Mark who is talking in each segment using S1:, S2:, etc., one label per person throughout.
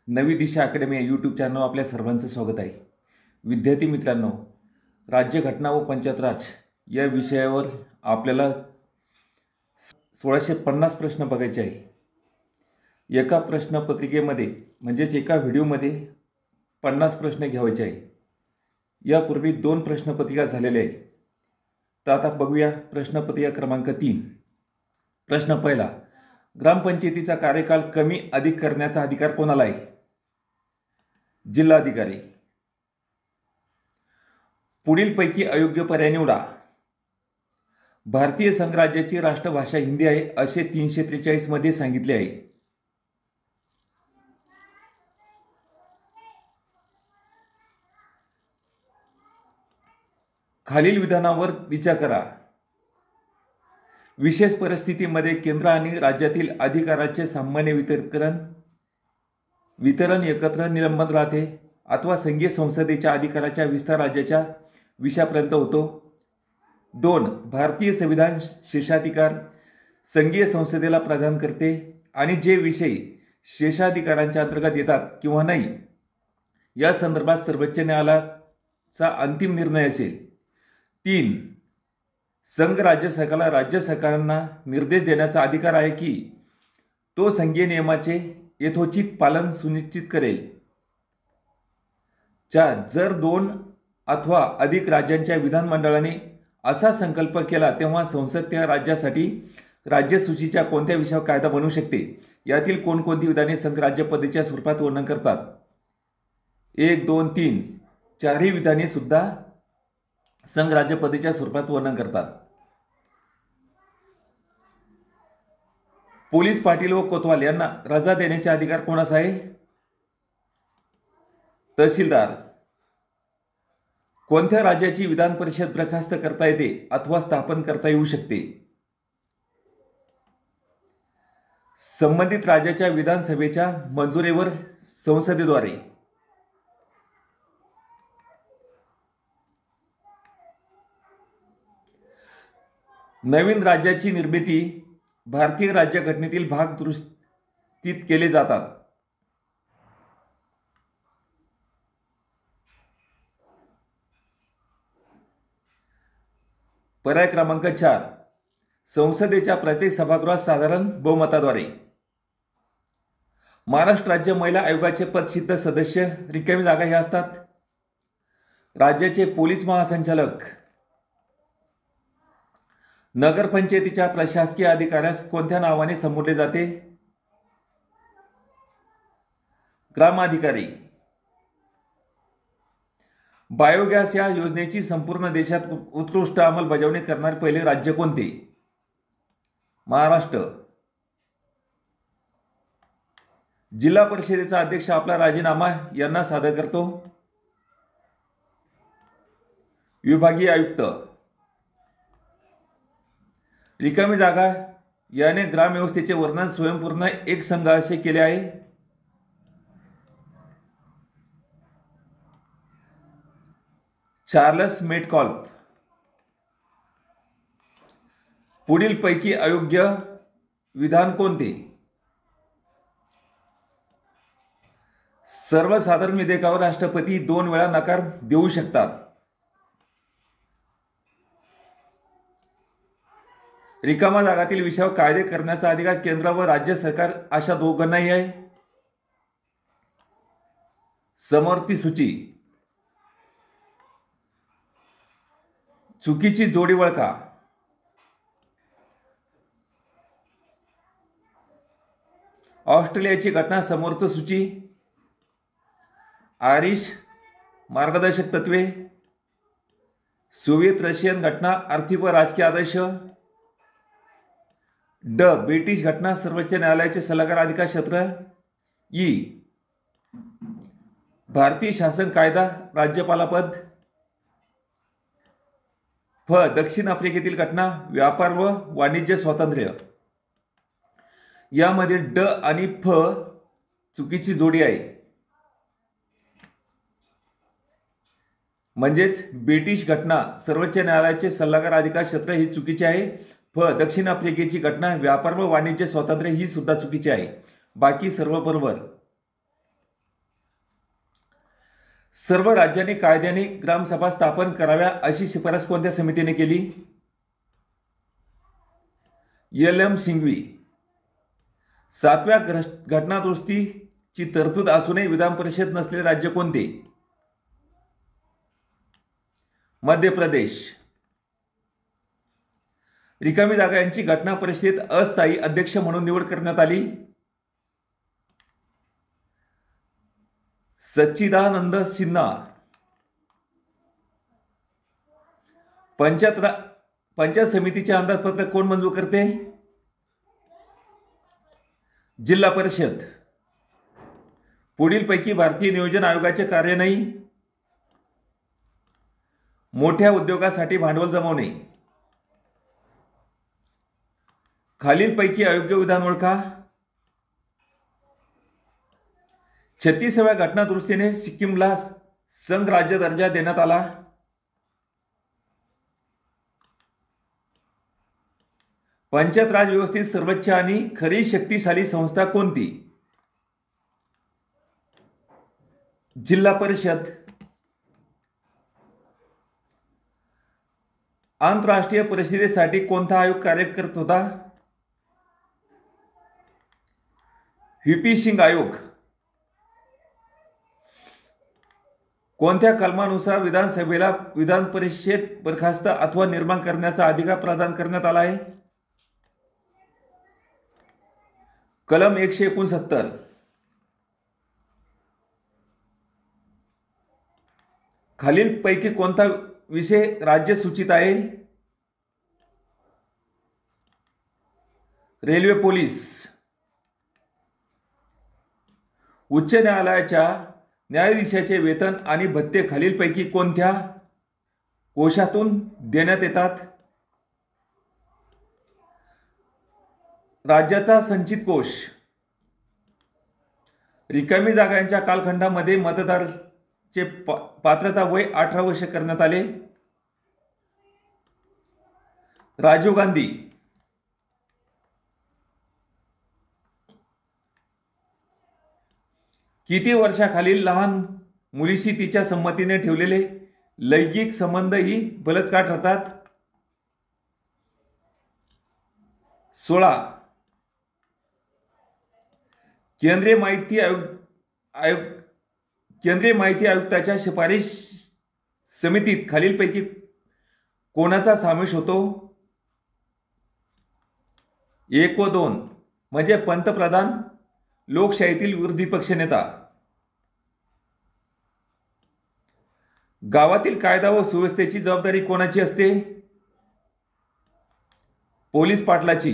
S1: नवी दिशा अकॅडमी या YouTube channel आपल्या सर्वांचं स्वागत आहे. विद्यार्थी मित्रांनो, राज्यघटना व पंचायत राज या विषयावर आपल्याला 1650 प्रश्न बघायचे आहे. एका प्रश्नपत्रिकेमध्ये म्हणजेच एका व्हिडिओमध्ये 50 प्रश्न घ्यायचे आहे. यापूर्वी 2 प्रश्नपत्रिका झालेल्या आहेत. तर आता बघूया प्रश्नपत्रिका क्रमांक 3. प्रश्न पहिला, ग्रामपंचायतीचा कार्यकाल कमी अधिक करण्याचा अधिकार कोणाला आहे? जिल्हाधिकारी. पुढीलपैकी अयोग्य पर्याय निवडा. भारतीय संघराज्याची राष्ट्रभाषा हिंदी आहे असे 343 मध्ये सांगितले आहे. खालील विधानावर विचार करा. विशेष परिस्थितीमध्ये केंद्र आणि राज्यातील अधिकाराचे सामान्य वितरण एकत्र निलंबन राहते अथवा संघीय संसदेच्या अधिकाराच्या विस्तार राज्याच्या विषयापर्यंत होतो. 2. भारतीय संविधान शेषाधिकार संघीय संसदेला प्रदान करते आणि जे विषय शेषाधिकारांच्या अंतर्गत येतात किंवा नाही या संदर्भात सर्वोच्च न्यायालयाचा अंतिम निर्णय असेल. 3. संघ राज्य सरकारांना निर्देश देण्याचा अधिकार आहे की तो संघीय नियमाचे यथोचित पालन सुनिश्चित करेल. 4. जर 2 अथवा अधिक राज्यांच्या विधानमंडळाने असा संकल्प केला तेव्हा संसद त्या राज्यासाठी राज्यसूचीच्या कोणत्या विषयावर कायदा बनवू शकते. यातील कोणकोणती विधाने संघ राज्य पद्धतीच्या स्वरूपात वर्णन करतात? 1, 2, 3 चारही विधाने सुद्धा संघ राज्य पद्धतीच्या स्वरूपात वर्णन करतात. पोलीस पाटील व कोतवाल यांना रजा देण्याचे अधिकार कोणास आहे? तहसीलदार. कोणत्या राज्याची विधान परिषद बरखास्त करता येते अथवा स्थापन करता येऊ शकते? संबंधित राज्याच्या विधानसभेच्या मंजुरीवर संसदेद्वारे. नवीन राज्याची निर्मिती भारतीय राज्यघटनेतील भाग दुरुस्तीत केले जातात. पर्याय क्रमांक 4. संसदेच्या प्रत्येक सभागृहात साधारण बहुमताद्वारे. महाराष्ट्र राज्य महिला आयोगाचे पदसिद्ध सदस्य रिकामी जागा हे असतात. राज्याचे पोलीस महासंचालक. नगरपंचायतीच्या प्रशासकीय अधिकाऱ्यास कोणत्या नावाने संबोधले जाते? ग्रामाधिकारी. बायोगॅस या योजनेची संपूर्ण देशात उत्कृष्ट अंमलबजावणी करणारे पहिले राज्य कोणते? महाराष्ट्र. जिल्हा परिषदेचा अध्यक्ष आपला राजीनामा यांना सादर करतो. विभागीय आयुक्त. रिकामी जागा याने ग्रामव्यवस्थेचे वर्णन स्वयंपूर्ण एक संघ असे केले आहे. चार्ल्स मेटकॉल्फ. पुढीलपैकी अयोग्य विधान कोणते? सर्वसाधारण विधेयकावर राष्ट्रपती 2 वेळा नकार देऊ शकतात. रिकामा जागातील विषयावर कायदे करण्याचा अधिकार केंद्र व राज्य सरकार अशा दोघांनाही आहे. समवर्ती सूची. चुकीची जोडी ओळखा. ऑस्ट्रेलियाची घटना समवर्ती सूची. आयरिश मार्गदर्शक तत्वे. सोव्हिएत रशियन घटना आर्थिक व राजकीय आदर्श. ड. ब्रिटिश घटना सर्वोच्च न्यायालयाचे सल्लागार अधिकार क्षेत्र. ई. भारतीय शासन कायदा राज्यपालापद. फ. दक्षिण आफ्रिकेतील घटना व्यापार व वाणिज्य स्वातंत्र्य. यामध्ये ड आणि फ चुकीची जोडी आहे. म्हणजेच ब्रिटिश घटना सर्वोच्च न्यायालयाचे सल्लागार अधिकार क्षेत्र ही चुकीची आहे. फ. दक्षिण आफ्रिकेची घटना व्यापार व वाणिज्य स्वातंत्र्य ही सुद्धा चुकीची आहे. बाकी सर्व बरोबर. सर्व राज्यांनी कायद्याने ग्रामसभा स्थापन कराव्या अशी शिफारस कोणत्या समितीने केली? एल.एम. सिंघवी. 7व्या घटनादुरुस्तीची तरतूद असूनही विधान परिषद नसलेले राज्य कोणते? मध्य प्रदेश. रिकामी जागा यांची घटना परिषदेत अस्थायी अध्यक्ष म्हणून निवड करण्यात आली. सच्चिदानंद सिन्हा. पंचायत समितीचे अंदाजपत्रक कोण मंजूर करते? जिल्हा परिषद. पुढीलपैकी भारतीय नियोजन आयोगाचे कार्य नाही. मोठ्या उद्योगासाठी भांडवल जमवणे. खालीलपैकी अयोग्य विधान ओळखा. 36व्या घटनादुरुस्तीने सिक्कीमला संघ राज्य दर्जा देण्यात आला. पंचायत राज व्यवस्थेत सर्वोच्च आणि खरी शक्तिशाली संस्था कोणती? जिल्हा परिषद. आंतरराष्ट्रीय परिषदेसाठी कोणता आयोग कार्य करत होता? व्ही.पी. सिंग आयोग. कोणत्या कलमानुसार विधानसभेला विधान परिषद बरखास्त अथवा निर्माण करण्याचा अधिकार प्रदान करण्यात आला आहे? कलम 169. खालीलपैकी कोणता विषय राज्य सूचित आहे? Railway police. उच्च न्यायालयाच्या न्यायाधीशाचे वेतन आणि भत्ते खालीलपैकी कोणत्या कोशातून देण्यात येतात? राज्याचा संचित कोष. रिकामी जागांच्या कालखंडामध्ये मतदाराचे पात्रता वय 18 वर्ष करण्यात आले. राजीव गांधी. किती वर्षाखालील लहान मुलीशी तिच्या संमतीने ठेवलेले लैंगिक संबंधही बलात्कार ठरतात? 16. केंद्रीय माहिती आयुक्ताच्या शिफारस समितीत खालीलपैकी कोणाचा समावेश होतो? 1 व 2 म्हणजे पंतप्रधान, लोकशाहीतील विरोधी पक्षनेता. गावातील कायदा व सुव्यवस्थेची जबाबदारी कोणाची असते? पोलीस पाटलाची.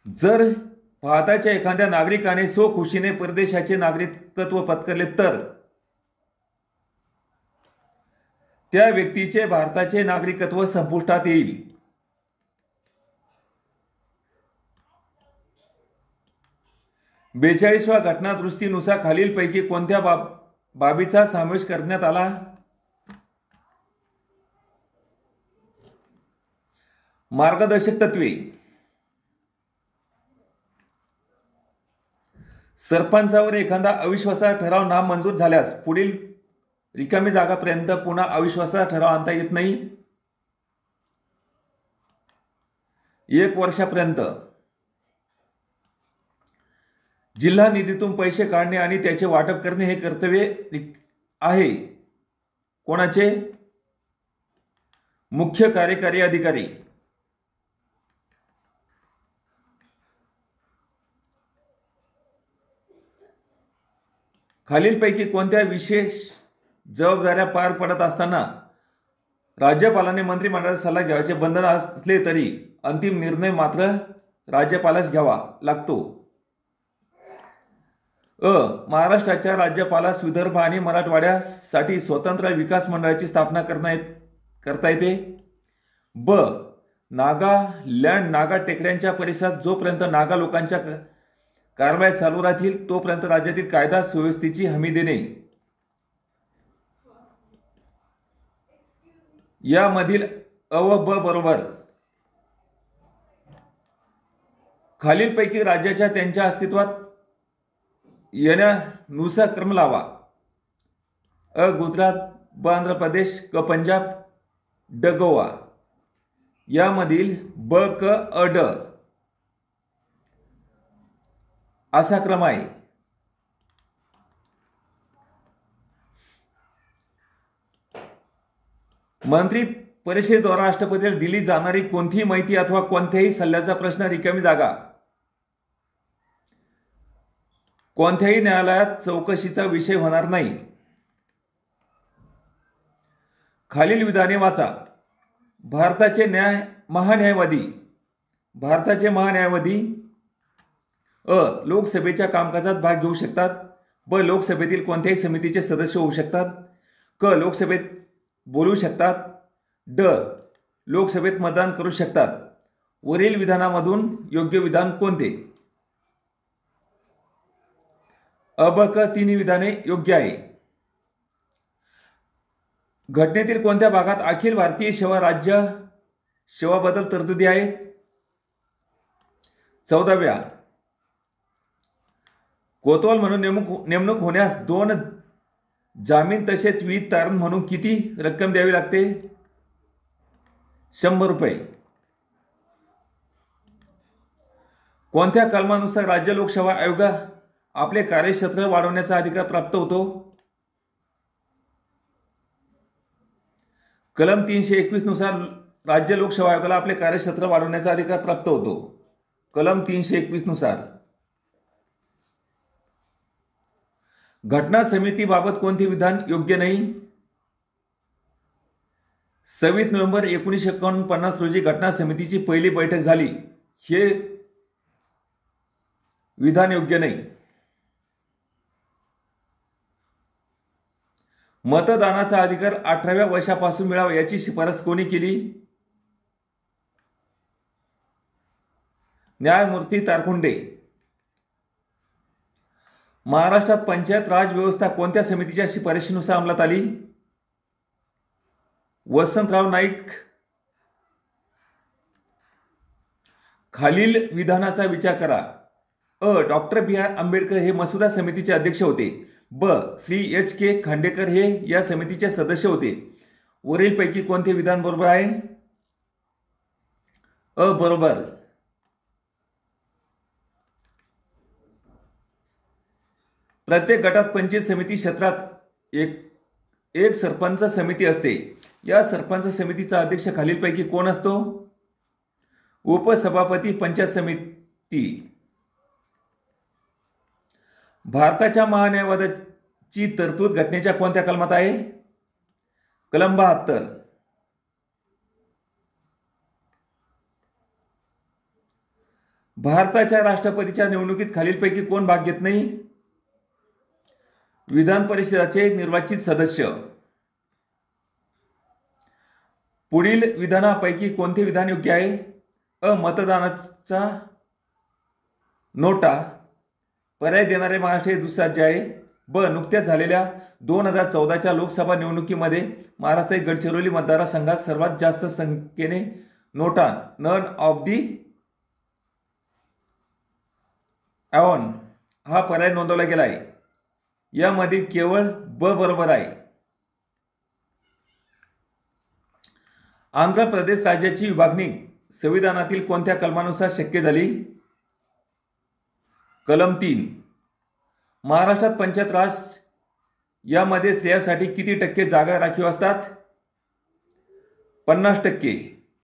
S1: जर भारताच्या एखाद्या नागरिकाने स्वखुशीने परदेशाचे नागरिकत्व पत्करले तर त्या व्यक्तीचे भारताचे नागरिकत्व संपुष्टात येईल. बेचाळीसव्या घटनादुरुस्तीनुसार खालीलपैकी कोणत्या बाबीचा समावेश करण्यात आला? मार्गदर्शक तत्वे. सरपंचावर एखादा अविश्वासाचा ठराव नामंजूर झाल्यास पुढील रिकामी जागापर्यंत पुन्हा अविश्वासाचा ठराव आणता येत नाही. 1 वर्षापर्यंत. जिल्हा निधीतून पैसे काढणे आणि त्याचे वाटप करणे हे कर्तव्य आहे कोणाचे? मुख्य कार्यकारी अधिकारी. खालीलपैकी कोणत्या विशेष जबाबदाऱ्या पार पडत असताना राज्यपालाने मंत्रिमंडळाचा सल्ला घ्यायचे बंधन असले तरी अंतिम निर्णय मात्र राज्यपालास घ्यावा लागतो? महाराष्ट्राच्या राज्यपालास विदर्भ आणि मराठवाड्यासाठी स्वतंत्र विकास मंडळाची स्थापना करता येते. नागालँड नागा टेकड्यांच्या परिसरात जोपर्यंत नागा लोकांच्या कारवाया चालू राहतील तोपर्यंत राज्यातील कायदा सुव्यवस्थेची हमी देणे. यामधील अ व ब बरोबर. खालीलपैकी राज्याच्या त्यांच्या अस्तित्वात येण्यानुसार क्रम लावा. अ गुजरात, ब आंध्र प्रदेश, क पंजाब, ड गोवा. यामधील ब क अ ड असा क्रम आहे. मंत्री परिषदेद्वारा राष्ट्रपतीला दिली जाणारी कोणतीही माहिती अथवा कोणत्याही सल्ल्याचा प्रश्न रिकामी जागा कोणत्याही न्यायालयात चौकशीचा विषय होणार नाही. खालील विधाने वाचा. भारताचे महान्यायवादी अ लोकसभेच्या कामकाजात भाग घेऊ शकतात. ब लोकसभेतील कोणत्याही समितीचे सदस्य होऊ शकतात. क लोकसभेत बोलू शकतात. ड लोकसभेत मतदान करू शकतात. वरील विधानामधून योग्य विधान कोणते? अ ब क तिन्ही विधाने योग्य आहे. घटनेतील कोणत्या भागात अखिल भारतीय सेवाबद्दल तरतुदी आहेत? 14व्या. कोतवाल म्हणून नेमणूक होण्यास 2 जामीन तसेच विहित तारण म्हणून किती रक्कम द्यावी लागते? 100 रुपये. कोणत्या कलमानुसार राज्य लोकसेवा आयोग आपले कार्यक्षेत्र वाढवण्याचा अधिकार प्राप्त होतो? कलम 321 नुसार राज्य लोकसेवा आयोगाला आपले कार्यक्षेत्र वाढवण्याचा अधिकार प्राप्त होतो. कलम 321 नुसार. घटना समितीबाबत कोणते विधान योग्य नाही? 26 नोव्हेंबर 1949 रोजी घटना समितीची पहिली बैठक झाली. हे विधान योग्य नाही. मतदानाचा अधिकार 18व्या वर्षापासून मिळावा याची शिफारस कोणी केली? न्यायमूर्ती तारखुंडे. महाराष्ट्रात पंचायत राज व्यवस्था कोणत्या समितीच्या शिफारशीनुसार अंमलात आली? वसंतराव नाईक. खालील विधानाचा विचार करा. अ डॉक्टर बी आर आंबेडकर हे मसुदा समितीचे अध्यक्ष होते. ब श्री एच के खांडेकर हे या समितीचे सदस्य होते. वरीलपैकी कोणते विधान बरोबर आहे? अ बरोबर. प्रत्येक गटात पंचायत समिती क्षेत्रात एक सरपंच समिती असते. या सरपंच समितीचा अध्यक्ष खालीलपैकी कोण असतो? उपसभापती पंचायत समिती. भारताच्या महान्यायवादाची तरतूद घटनेच्या कोणत्या कलमात आहे? कलम 72. भारताच्या राष्ट्रपतीच्या निवडणुकीत खालीलपैकी कोण भाग घेत नाही? विधान परिषदेचे निर्वाचित सदस्य. पुढील विधानापैकी कोणते विधान योग्य आहे? अ मतदानाचा नोटा पर्याय देणारे महाराष्ट्र हे दुसरे राज्य आहे. ब नुकत्याच झालेल्या 2014च्या लोकसभा निवडणुकीमध्ये महाराष्ट्र गडचिरोली मतदारसंघात सर्वात जास्त संख्येने नोटा नन ऑफ दी ॲवॉन हा पर्याय नोंदवला गेला आहे. यामध्ये केवळ ब बरोबर आहे. आंध्र प्रदेश राज्याची विभागणी संविधानातील कोणत्या कलमानुसार शक्य झाली? कलम 3. महाराष्ट्रात पंचायत राज यामध्ये स्त्रियांसाठी किती टक्के जागा राखीव असतात? 50%.